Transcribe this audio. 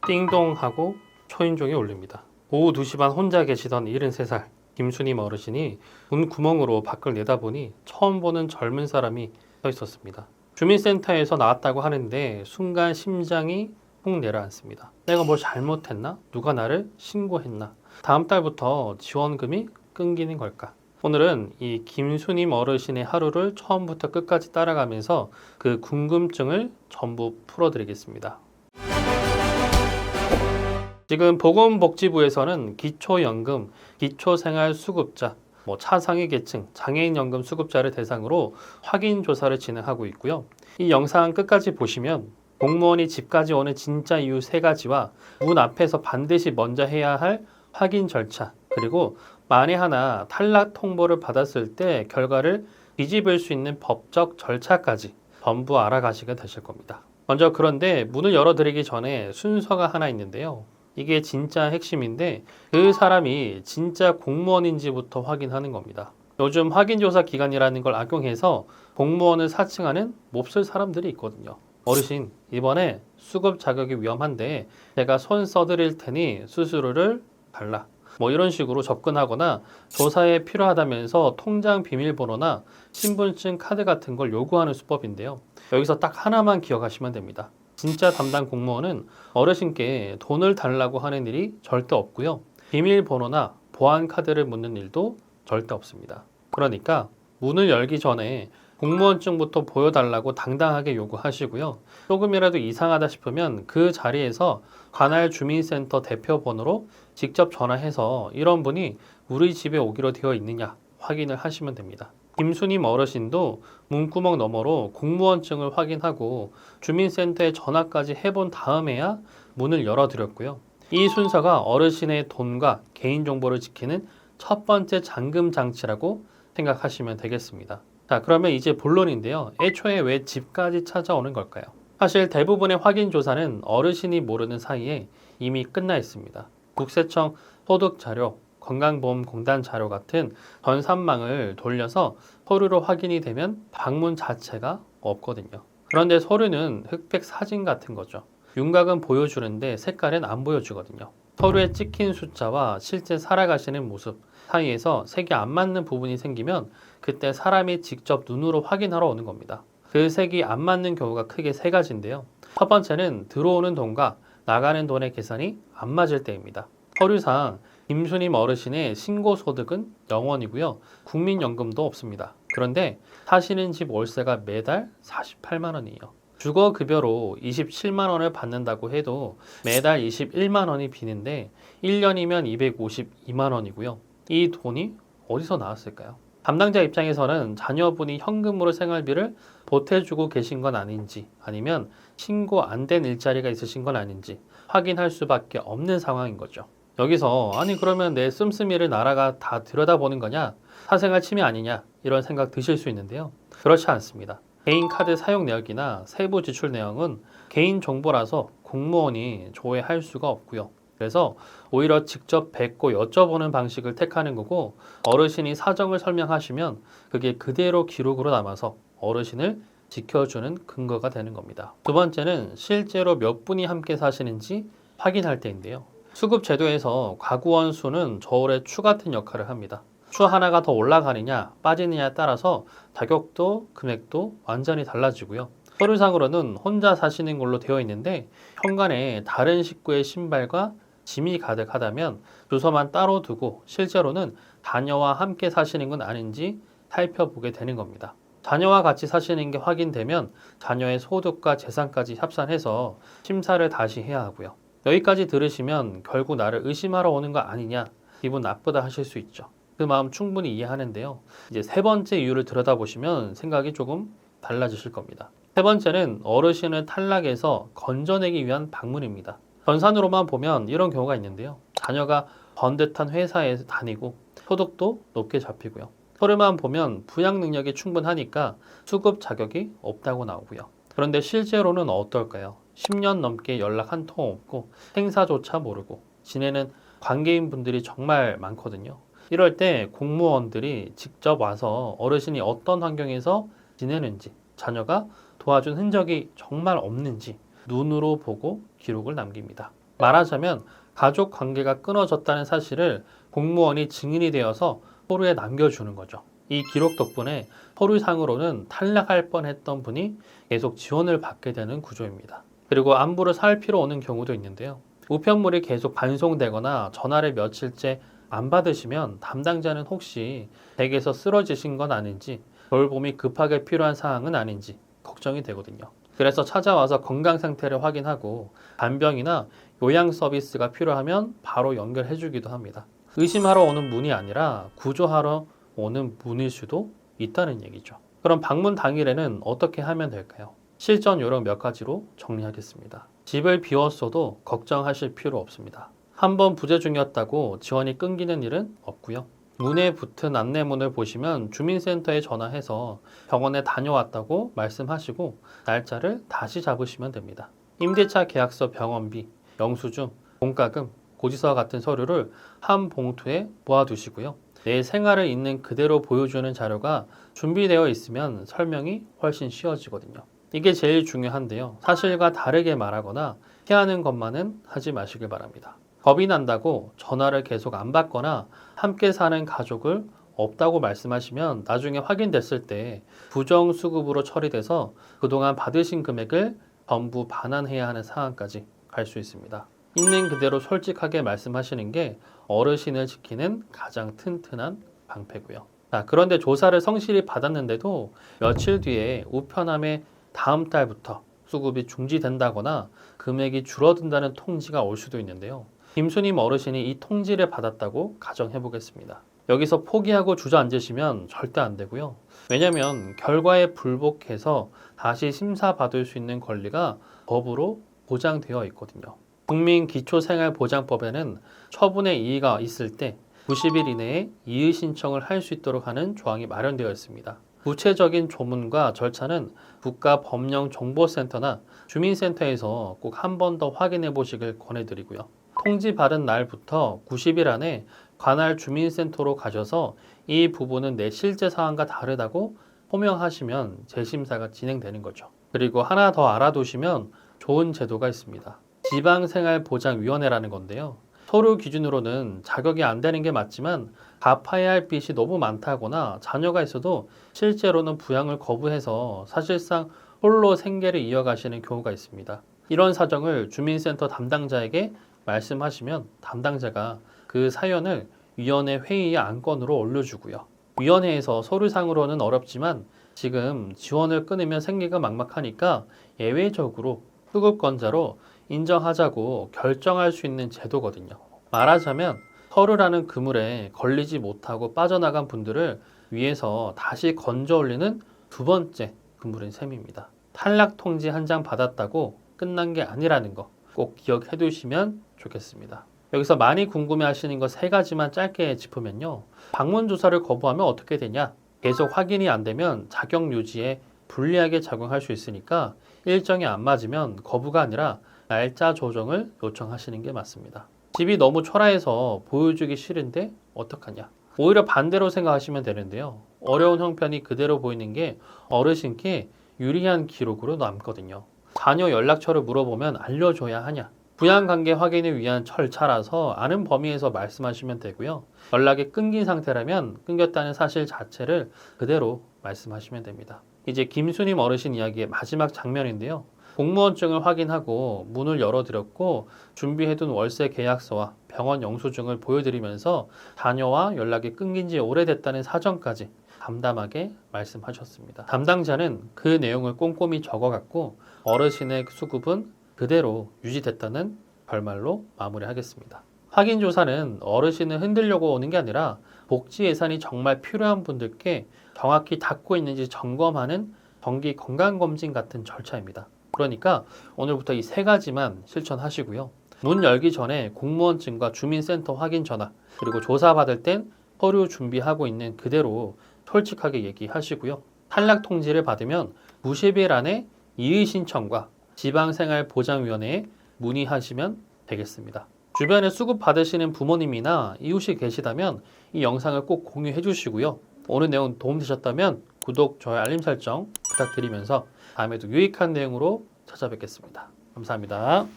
띵동하고 초인종이 울립니다. 오후 2시 반 혼자 계시던 73살 김수님 어르신이 문 구멍으로 밖을 내다보니 처음 보는 젊은 사람이 서 있었습니다. 주민센터에서 나왔다고 하는데 순간 심장이 훅 내려앉습니다. 내가 뭘 잘못했나? 누가 나를 신고했나? 다음 달부터 지원금이 끊기는 걸까? 오늘은 이 김수님 어르신의 하루를 처음부터 끝까지 따라가면서 그 궁금증을 전부 풀어드리겠습니다. 지금 보건복지부에서는 기초연금, 기초생활수급자, 차상위 계층, 장애인연금 수급자를 대상으로 확인 조사를 진행하고 있고요. 이 영상 끝까지 보시면 공무원이 집까지 오는 진짜 이유 3가지와 문 앞에서 반드시 먼저 해야 할 확인 절차, 그리고 만에 하나 탈락 통보를 받았을 때 결과를 뒤집을 수 있는 법적 절차까지 전부 알아가시게 되실 겁니다. 먼저 그런데 문을 열어드리기 전에 순서가 하나 있는데요. 이게 진짜 핵심인데 그 사람이 진짜 공무원인지부터 확인하는 겁니다. 요즘 확인조사 기간이라는 걸 악용해서 공무원을 사칭하는 몹쓸 사람들이 있거든요. 어르신, 이번에 수급 자격이 위험한데 제가 손 써드릴 테니 수수료를 달라. 이런 식으로 접근하거나 조사에 필요하다면서 통장 비밀번호나 신분증 카드 같은 걸 요구하는 수법인데요. 여기서 딱 하나만 기억하시면 됩니다. 진짜 담당 공무원은 어르신께 돈을 달라고 하는 일이 절대 없고요. 비밀번호나 보안카드를 묻는 일도 절대 없습니다. 그러니까 문을 열기 전에 공무원증부터 보여달라고 당당하게 요구하시고요. 조금이라도 이상하다 싶으면 그 자리에서 관할 주민센터 대표 번호로 직접 전화해서 이런 분이 우리 집에 오기로 되어 있느냐 확인을 하시면 됩니다. 김수님 어르신도 문구멍 너머로 공무원증을 확인하고 주민센터에 전화까지 해본 다음에야 문을 열어드렸고요. 이 순서가 어르신의 돈과 개인정보를 지키는 첫 번째 잠금 장치라고 생각하시면 되겠습니다. 자, 그러면 이제 본론인데요. 애초에 왜 집까지 찾아오는 걸까요? 사실 대부분의 확인 조사는 어르신이 모르는 사이에 이미 끝나 있습니다. 국세청 소득자료, 건강보험공단 자료 같은 전산망을 돌려서 서류로 확인이 되면 방문 자체가 없거든요. 그런데 서류는 흑백 사진 같은 거죠. 윤곽은 보여주는데 색깔은 안 보여주거든요. 서류에 찍힌 숫자와 실제 살아가시는 모습 사이에서 색이 안 맞는 부분이 생기면 그때 사람이 직접 눈으로 확인하러 오는 겁니다. 그 색이 안 맞는 경우가 크게 3가지인데요. 첫 번째는 들어오는 돈과 나가는 돈의 계산이 안 맞을 때입니다. 서류상 김수님 어르신의 신고소득은 0원이고요. 국민연금도 없습니다. 그런데 사시는 집 월세가 매달 48만 원이에요. 주거급여로 27만 원을 받는다고 해도 매달 21만 원이 비는데 1년이면 252만 원이고요. 이 돈이 어디서 나왔을까요? 담당자 입장에서는 자녀분이 현금으로 생활비를 보태주고 계신 건 아닌지 아니면 신고 안 된 일자리가 있으신 건 아닌지 확인할 수밖에 없는 상황인 거죠. 여기서 아니 그러면 내 씀씀이를 나라가 다 들여다보는 거냐? 사생활 침해 아니냐? 이런 생각 드실 수 있는데요. 그렇지 않습니다. 개인 카드 사용 내역이나 세부 지출 내용은 개인 정보라서 공무원이 조회할 수가 없고요. 그래서 오히려 직접 뵙고 여쭤보는 방식을 택하는 거고 어르신이 사정을 설명하시면 그게 그대로 기록으로 남아서 어르신을 지켜주는 근거가 되는 겁니다. 두 번째는 실제로 몇 분이 함께 사시는지 확인할 때인데요. 수급제도에서 과구원 수는 저울의 추 같은 역할을 합니다. 추 하나가 더 올라가느냐 빠지느냐에 따라서 자격도 금액도 완전히 달라지고요. 서류상으로는 혼자 사시는 걸로 되어 있는데 현관에 다른 식구의 신발과 짐이 가득하다면 주소만 따로 두고 실제로는 자녀와 함께 사시는 건 아닌지 살펴보게 되는 겁니다. 자녀와 같이 사시는 게 확인되면 자녀의 소득과 재산까지 합산해서 심사를 다시 해야 하고요. 여기까지 들으시면 결국 나를 의심하러 오는 거 아니냐 기분 나쁘다 하실 수 있죠. 그 마음 충분히 이해하는데요. 이제 3번째 이유를 들여다보시면 생각이 조금 달라지실 겁니다. 3번째는 어르신을 탈락해서 건져내기 위한 방문입니다. 전산으로만 보면 이런 경우가 있는데요. 자녀가 번듯한 회사에 다니고 소득도 높게 잡히고요. 서류만 보면 부양 능력이 충분하니까 수급 자격이 없다고 나오고요. 그런데 실제로는 어떨까요? 10년 넘게 연락 한 통 없고 행사조차 모르고 지내는 관계인 분들이 정말 많거든요. 이럴 때 공무원들이 직접 와서 어르신이 어떤 환경에서 지내는지 자녀가 도와준 흔적이 정말 없는지 눈으로 보고 기록을 남깁니다. 말하자면 가족 관계가 끊어졌다는 사실을 공무원이 증인이 되어서 서류에 남겨주는 거죠. 이 기록 덕분에 서류상으로는 탈락할 뻔했던 분이 계속 지원을 받게 되는 구조입니다. 그리고 안부를 살피러 오는 경우도 있는데요. 우편물이 계속 반송되거나 전화를 며칠째 안 받으시면 담당자는 혹시 댁에서 쓰러지신 건 아닌지, 돌봄이 급하게 필요한 사항은 아닌지 걱정이 되거든요. 그래서 찾아와서 건강 상태를 확인하고 간병이나 요양 서비스가 필요하면 바로 연결해 주기도 합니다. 의심하러 오는 문이 아니라 구조하러 오는 문일 수도 있다는 얘기죠. 그럼 방문 당일에는 어떻게 하면 될까요? 실전 요령 몇 가지로 정리하겠습니다. 집을 비웠어도 걱정하실 필요 없습니다. 한번 부재 중이었다고 지원이 끊기는 일은 없고요. 문에 붙은 안내문을 보시면 주민센터에 전화해서 병원에 다녀왔다고 말씀하시고 날짜를 다시 잡으시면 됩니다. 임대차 계약서, 병원비, 영수증, 공과금, 고지서와 같은 서류를 한 봉투에 모아두시고요. 내 생활을 있는 그대로 보여주는 자료가 준비되어 있으면 설명이 훨씬 쉬워지거든요. 이게 제일 중요한데요. 사실과 다르게 말하거나 피하는 것만은 하지 마시길 바랍니다. 겁이 난다고 전화를 계속 안 받거나 함께 사는 가족을 없다고 말씀하시면 나중에 확인됐을 때 부정수급으로 처리돼서 그동안 받으신 금액을 전부 반환해야 하는 상황까지 갈 수 있습니다. 있는 그대로 솔직하게 말씀하시는 게 어르신을 지키는 가장 튼튼한 방패고요. 그런데 조사를 성실히 받았는데도 며칠 뒤에 우편함에 다음 달부터 수급이 중지된다거나 금액이 줄어든다는 통지가 올 수도 있는데요. 김수님 어르신이 이 통지를 받았다고 가정해 보겠습니다. 여기서 포기하고 주저앉으시면 절대 안 되고요. 왜냐하면 결과에 불복해서 다시 심사받을 수 있는 권리가 법으로 보장되어 있거든요. 국민기초생활보장법에는 처분의 이의가 있을 때 90일 이내에 이의 신청을 할 수 있도록 하는 조항이 마련되어 있습니다. 구체적인 조문과 절차는 국가법령정보센터나 주민센터에서 꼭 한 번 더 확인해 보시길 권해드리고요. 통지 받은 날부터 90일 안에 관할 주민센터로 가셔서 이 부분은 내 실제 상황과 다르다고 호명하시면 재심사가 진행되는 거죠. 그리고 하나 더 알아두시면 좋은 제도가 있습니다. 지방생활보장위원회라는 건데요. 서류 기준으로는 자격이 안 되는 게 맞지만 갚아야 할 빚이 너무 많다거나 자녀가 있어도 실제로는 부양을 거부해서 사실상 홀로 생계를 이어가시는 경우가 있습니다. 이런 사정을 주민센터 담당자에게 말씀하시면 담당자가 그 사연을 위원회 회의의 안건으로 올려주고요. 위원회에서 서류상으로는 어렵지만 지금 지원을 끊으면 생계가 막막하니까 예외적으로 수급권자로 인정하자고 결정할 수 있는 제도거든요. 말하자면 서류라는 그물에 걸리지 못하고 빠져나간 분들을 위해서 다시 건져 올리는 두 번째 그물인 셈입니다. 탈락 통지 한 장 받았다고 끝난 게 아니라는 거 꼭 기억해 두시면 좋겠습니다. 여기서 많이 궁금해 하시는 거 세 가지만 짧게 짚으면요. 방문 조사를 거부하면 어떻게 되냐? 계속 확인이 안 되면 자격 유지에 불리하게 작용할 수 있으니까 일정이 안 맞으면 거부가 아니라 날짜 조정을 요청하시는 게 맞습니다. 집이 너무 초라해서 보여주기 싫은데 어떡하냐? 오히려 반대로 생각하시면 되는데요. 어려운 형편이 그대로 보이는 게 어르신께 유리한 기록으로 남거든요. 자녀 연락처를 물어보면 알려줘야 하냐? 부양관계 확인을 위한 절차라서 아는 범위에서 말씀하시면 되고요. 연락이 끊긴 상태라면 끊겼다는 사실 자체를 그대로 말씀하시면 됩니다. 이제 김수님 어르신 이야기의 마지막 장면인데요. 공무원증을 확인하고 문을 열어드렸고 준비해둔 월세 계약서와 병원 영수증을 보여드리면서 자녀와 연락이 끊긴 지 오래됐다는 사정까지 담담하게 말씀하셨습니다. 담당자는 그 내용을 꼼꼼히 적어갔고 어르신의 수급은 그대로 유지됐다는 결말로 마무리하겠습니다. 확인조사는 어르신을 흔들려고 오는 게 아니라 복지 예산이 정말 필요한 분들께 정확히 닿고 있는지 점검하는 정기 건강검진 같은 절차입니다. 그러니까 오늘부터 이 세 가지만 실천하시고요. 문 열기 전에 공무원증과 주민센터 확인 전화, 그리고 조사받을 땐 서류 준비하고 있는 그대로 솔직하게 얘기하시고요. 탈락 통지를 받으면 90일 안에 이의 신청과 지방생활보장위원회에 문의하시면 되겠습니다. 주변에 수급 받으시는 부모님이나 이웃이 계시다면 이 영상을 꼭 공유해 주시고요. 오늘 내용 도움되셨다면 구독, 좋아요, 알림 설정 부탁드리면서 다음에도 유익한 내용으로 찾아뵙겠습니다. 감사합니다.